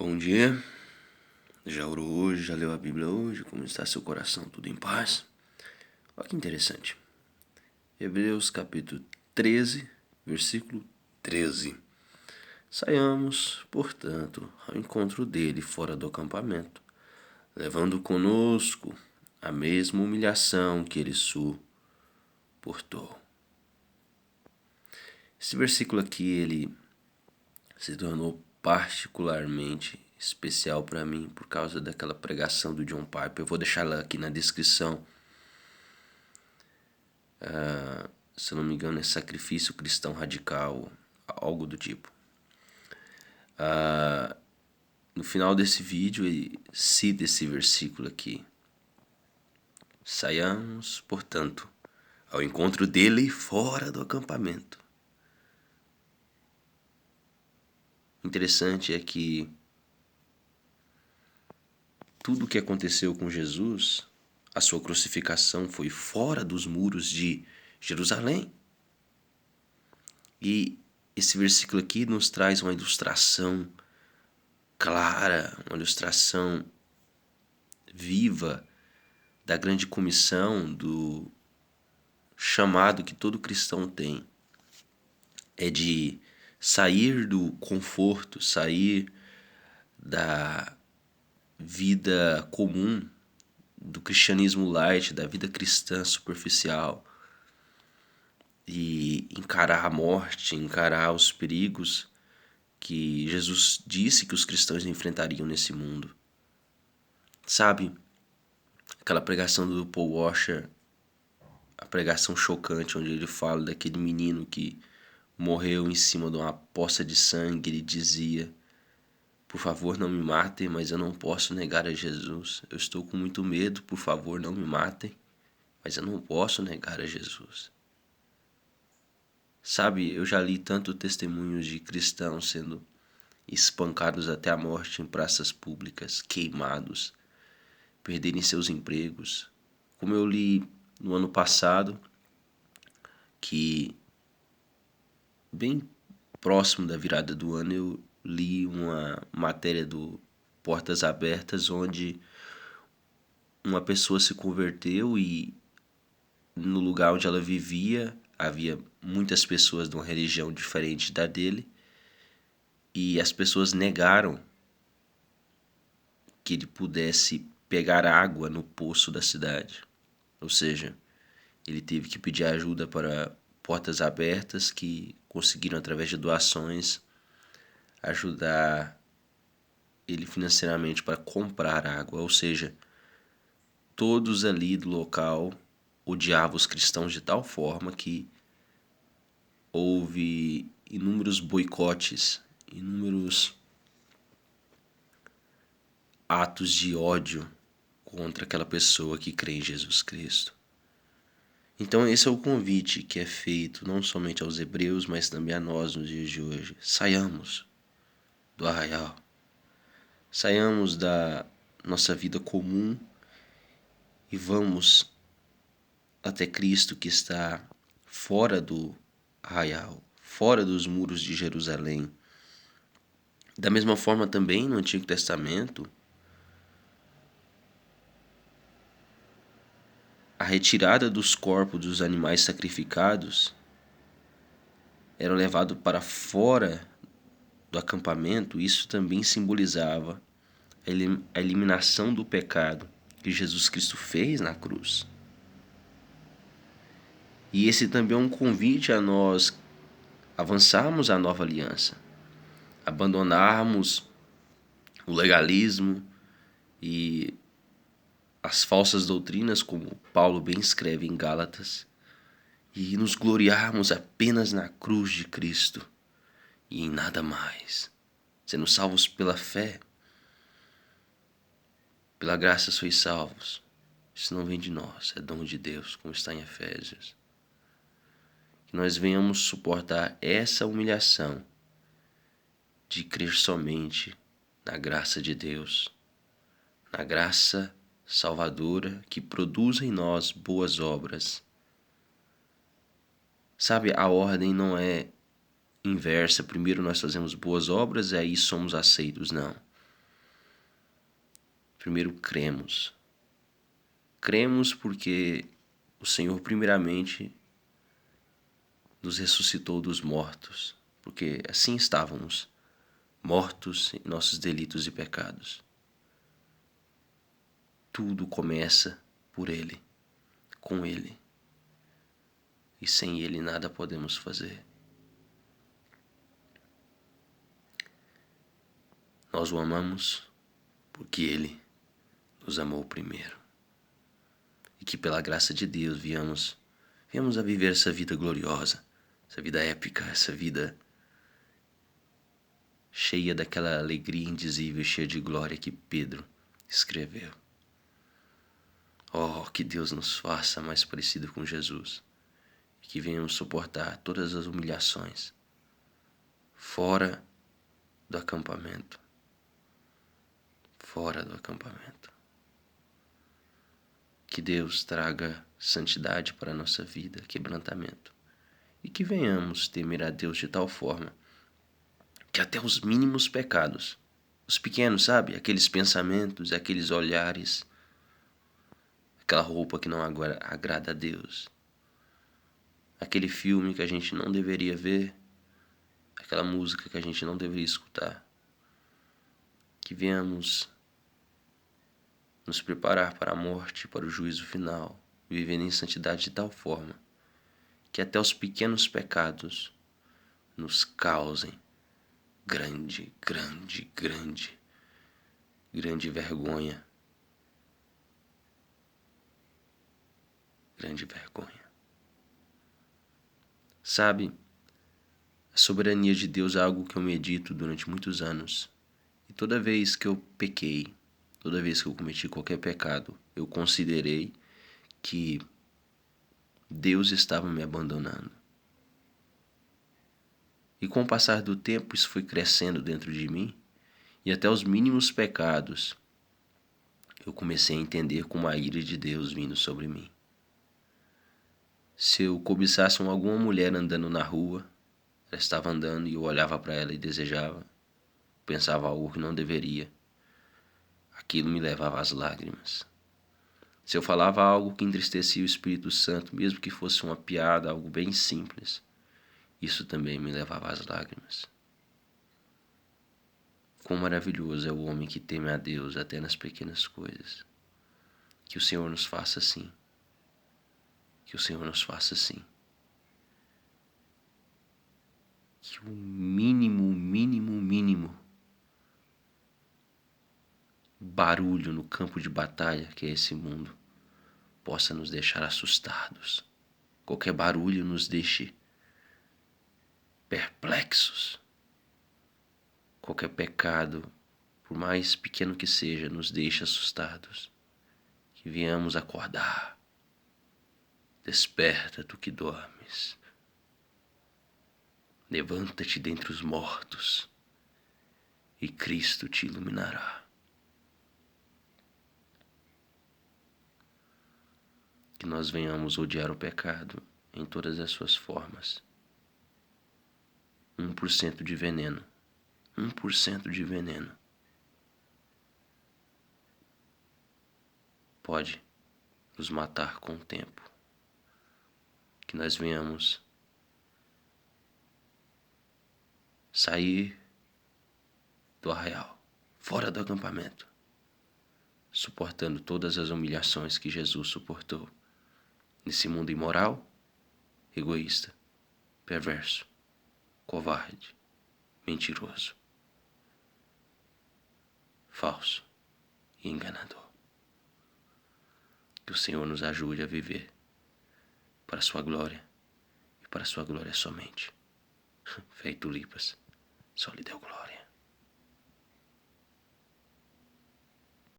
Bom dia, já orou hoje, já leu a Bíblia hoje, como está seu coração, tudo em paz? Olha que interessante, Hebreus capítulo 13, versículo 13. Saiamos, portanto, ao encontro dele fora do acampamento, levando conosco a mesma humilhação que ele suportou. Esse versículo aqui, ele se tornou particularmente especial para mim por causa daquela pregação do John Piper. Eu vou deixar ela aqui na descrição. Se eu não me engano, é Sacrifício Cristão Radical, algo do tipo. No final desse vídeo, ele cita esse versículo aqui. Saiamos, portanto, ao encontro dele fora do acampamento. Interessante é que tudo o que aconteceu com Jesus, a sua crucificação, foi fora dos muros de Jerusalém. E esse versículo aqui nos traz uma ilustração clara, uma ilustração viva da grande comissão, do chamado que todo cristão tem. É de sair do conforto, sair da vida comum, do cristianismo light, da vida cristã superficial, e encarar a morte, encarar os perigos que Jesus disse que os cristãos enfrentariam nesse mundo. Sabe, aquela pregação do Paul Washer, a pregação chocante, onde ele fala daquele menino que morreu em cima de uma poça de sangue. Ele dizia: por favor, não me matem, mas eu não posso negar a Jesus. Eu estou com muito medo, por favor, não me matem, mas eu não posso negar a Jesus. Sabe, eu já li tanto testemunhos de cristãos sendo espancados até a morte em praças públicas, queimados, perderem seus empregos. Como eu li no ano passado, que bem próximo da virada do ano eu li uma matéria do Portas Abertas, onde uma pessoa se converteu e no lugar onde ela vivia havia muitas pessoas de uma religião diferente da dele, e as pessoas negaram que ele pudesse pegar água no poço da cidade. Ou seja, ele teve que pedir ajuda para Portas Abertas, que conseguiram, através de doações, ajudar ele financeiramente para comprar água. Ou seja, todos ali do local odiavam os cristãos de tal forma que houve inúmeros boicotes, inúmeros atos de ódio contra aquela pessoa que crê em Jesus Cristo. Então esse é o convite que é feito não somente aos hebreus, mas também a nós nos dias de hoje. Saiamos do arraial, saiamos da nossa vida comum e vamos até Cristo, que está fora do arraial, fora dos muros de Jerusalém. Da mesma forma também no Antigo Testamento, a retirada dos corpos dos animais sacrificados era levado para fora do acampamento. Isso também simbolizava a eliminação do pecado que Jesus Cristo fez na cruz. E esse também é um convite a nós avançarmos a nova aliança, abandonarmos o legalismo e as falsas doutrinas, como Paulo bem escreve em Gálatas, e nos gloriarmos apenas na cruz de Cristo e em nada mais, sendo salvos pela fé. Pela graça sois salvos. Isso não vem de nós, é dom de Deus, como está em Efésios. Que nós venhamos suportar essa humilhação de crer somente na graça de Deus, na graça salvadora que produz em nós boas obras. Sabe, a ordem não é inversa. Primeiro nós fazemos boas obras e aí somos aceitos, não. Primeiro, cremos. Cremos porque o Senhor, primeiramente, nos ressuscitou dos mortos, porque assim estávamos, mortos em nossos delitos e pecados. Tudo começa por Ele, com Ele. E sem Ele nada podemos fazer. Nós o amamos porque Ele nos amou primeiro. E que pela graça de Deus viemos a viver essa vida gloriosa, essa vida épica, essa vida cheia daquela alegria indizível, cheia de glória que Pedro escreveu. Oh, que Deus nos faça mais parecido com Jesus e que venhamos suportar todas as humilhações fora do acampamento. Fora do acampamento. Que Deus traga santidade para a nossa vida, quebrantamento. E que venhamos temer a Deus de tal forma que até os mínimos pecados, os pequenos, sabe? Aqueles pensamentos, aqueles olhares, aquela roupa que não agrada a Deus, aquele filme que a gente não deveria ver, aquela música que a gente não deveria escutar. Que venhamos nos preparar para a morte, para o juízo final, vivendo em santidade de tal forma que até os pequenos pecados nos causem grande vergonha. Grande vergonha. Sabe, a soberania de Deus é algo que eu medito durante muitos anos. E toda vez que eu pequei, toda vez que eu cometi qualquer pecado, eu considerei que Deus estava me abandonando. E com o passar do tempo, isso foi crescendo dentro de mim, e até os mínimos pecados eu comecei a entender como a ira de Deus vindo sobre mim. Se eu cobiçasse alguma mulher andando na rua, ela estava andando e eu olhava para ela e desejava, pensava algo que não deveria, aquilo me levava às lágrimas. Se eu falava algo que entristecia o Espírito Santo, mesmo que fosse uma piada, algo bem simples, isso também me levava às lágrimas. Quão maravilhoso é o homem que teme a Deus até nas pequenas coisas. Que o Senhor nos faça assim. Que o Senhor nos faça assim. Que o mínimo barulho no campo de batalha, que é esse mundo, possa nos deixar assustados. Qualquer barulho nos deixe perplexos. Qualquer pecado, por mais pequeno que seja, nos deixe assustados. Que venhamos acordar. Desperta, tu que dormes. Levanta-te dentre os mortos, e Cristo te iluminará. Que nós venhamos odiar o pecado em todas as suas formas. 1% de veneno. 1% de veneno pode nos matar com o tempo. Que nós venhamos sair do arraial, fora do acampamento, suportando todas as humilhações que Jesus suportou nesse mundo imoral, egoísta, perverso, covarde, mentiroso, falso e enganador. Que o Senhor nos ajude a viver para a sua glória e para a sua glória somente. Feito Lipas, só lhe deu glória.